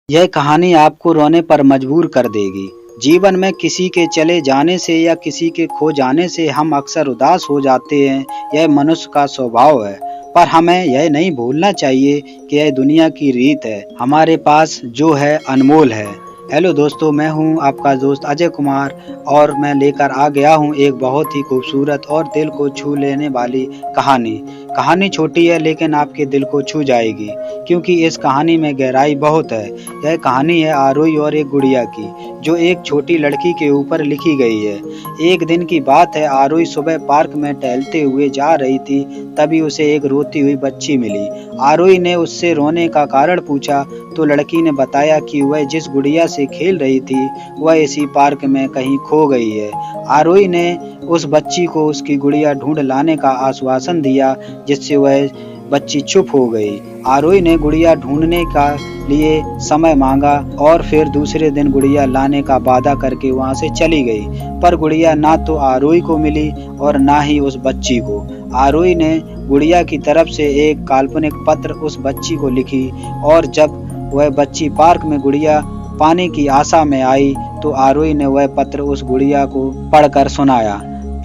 यह कहानी आपको रोने पर मजबूर कर देगी। जीवन में किसी के चले जाने से या किसी के खो जाने से हम अक्सर उदास हो जाते हैं। यह मनुष्य का स्वभाव है, पर हमें यह नहीं भूलना चाहिए कि यह दुनिया की रीत है। हमारे पास जो है अनमोल है। हेलो दोस्तों, मैं हूं आपका दोस्त अजय कुमार और मैं लेकर आ गया हूं एक बहुत ही खूबसूरत और दिल को छू लेने वाली कहानी। कहानी छोटी है लेकिन आपके दिल को छू जाएगी, क्योंकि इस कहानी में गहराई बहुत है। यह कहानी है आरोही और एक गुड़िया की, जो एक छोटी लड़की के ऊपर लिखी गई है। एक दिन की बात है, आरोही सुबह पार्क में टहलते हुए जा रही थी, तभी उसे एक रोती हुई बच्ची मिली। आरोही ने उससे रोने का कारण पूछा तो लड़की ने बताया कि वह जिस गुड़िया से खेल रही थी वह इसी पार्क में कहीं खो गई है। आरोही ने उस बच्ची को उसकी गुड़िया ढूंढ लाने का आश्वासन दिया, जिससे वह बच्ची चुप हो गई। आरोही ने गुड़िया ढूंढने का लिए समय मांगा और फिर दूसरे दिन गुड़िया लाने का वादा करके वहां से चली गई। पर गुड़िया ना तो आरोही को मिली और ना ही उस बच्ची को। आरोही ने गुड़िया की तरफ से एक काल्पनिक पत्र उस बच्ची को लिखी और जब वह बच्ची पार्क में गुड़िया पाने की आशा में आई तो आरोही ने वह पत्र उस गुड़िया को पढ़कर सुनाया।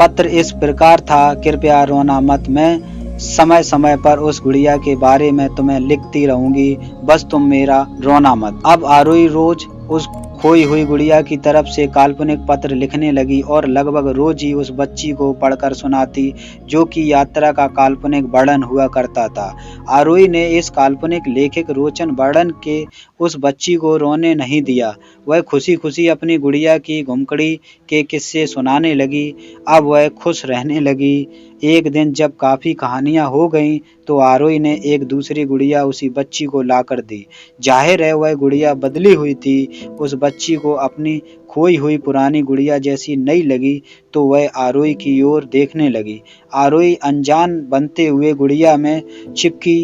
पत्र इस प्रकार था, कृपया रोना मत, मैं समय समय पर उस गुड़िया के बारे में तुम्हें लिखती रहूंगी, बस तुम मेरा रोना मत। अब आरोही रोज उस खोई हुई गुड़िया की तरफ से काल्पनिक पत्र लिखने लगी और लगभग रोज ही उस बच्ची को पढ़कर सुनाती, जो कि यात्रा का काल्पनिक वर्णन हुआ करता था। आरोही ने इस काल्पनिक लेखिक रोचन वर्णन के उस बच्ची को रोने नहीं दिया। वह खुशी खुशी अपनी गुड़िया की घुमकड़ी के किस्से सुनाने लगी। अब वह खुश रहने लगी। एक दिन जब काफी कहानियां हो गईं तो आरोही ने एक दूसरी गुड़िया उसी बच्ची को लाकर दी। जाहिर है वह गुड़िया बदली हुई थी। उस बच्ची को अपनी खोई हुई पुरानी गुड़िया जैसी नहीं लगी तो वह आरोही की ओर देखने लगी। आरोही अनजान बनते हुए गुड़िया में चिपकी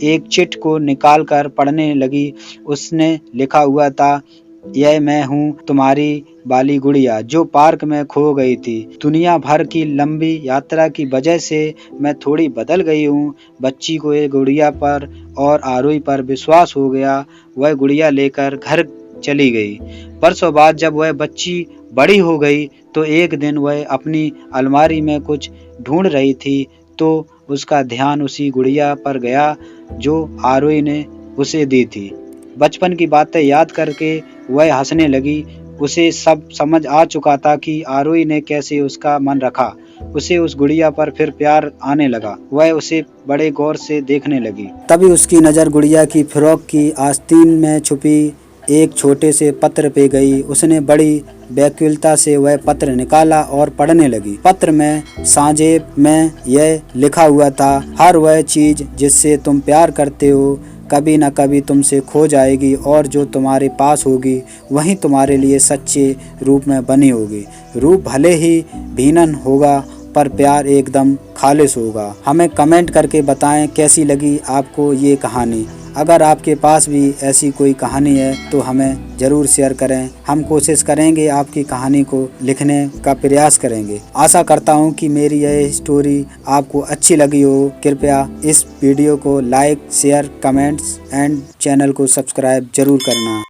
एक चिट को निकालकर पढ़ने लगी। उसने लिखा हुआ था, यह मैं हूँ तुम्हारी वाली गुड़िया जो पार्क में खो गई थी। दुनिया भर की लंबी यात्रा की वजह से मैं थोड़ी बदल गई हूँ। बच्ची को ये गुड़िया पर और आरोही पर विश्वास हो गया। वह गुड़िया लेकर घर चली गई। बरसों बाद जब वह बच्ची बड़ी हो गई तो एक दिन वह अपनी अलमारी में कुछ ढूंढ रही थी तो उसका ध्यान उसी गुड़िया पर गया जो आरोही ने उसे दी थी। बचपन की बातें याद करके वह हंसने लगी। उसे सब समझ आ चुका था कि आरोही ने कैसे उसका मन रखा। उसे उस गुड़िया पर फिर प्यार आने लगा। वह उसे बड़े गौर से देखने लगी। तभी उसकी नज़र गुड़िया की फ्रॉक की आस्तीन में छुपी एक छोटे से पत्र पे गई। उसने बड़ी व्याकुलता से वह पत्र निकाला और पढ़ने लगी। पत्र में सांजेब में यह लिखा हुआ था, हर वह चीज जिससे तुम प्यार करते हो कभी न कभी तुमसे खो जाएगी और जो तुम्हारे पास होगी वही तुम्हारे लिए सच्चे रूप में बनी होगी। रूप भले ही भिन्न होगा पर प्यार एकदम खालिस होगा। हमें कमेंट करके बताएं कैसी लगी आपको ये कहानी। अगर आपके पास भी ऐसी कोई कहानी है तो हमें ज़रूर शेयर करें। हम कोशिश करेंगे आपकी कहानी को लिखने का प्रयास करेंगे। आशा करता हूं कि मेरी यह स्टोरी आपको अच्छी लगी हो। कृपया इस वीडियो को like, share, comments and channel को सब्सक्राइब जरूर करना।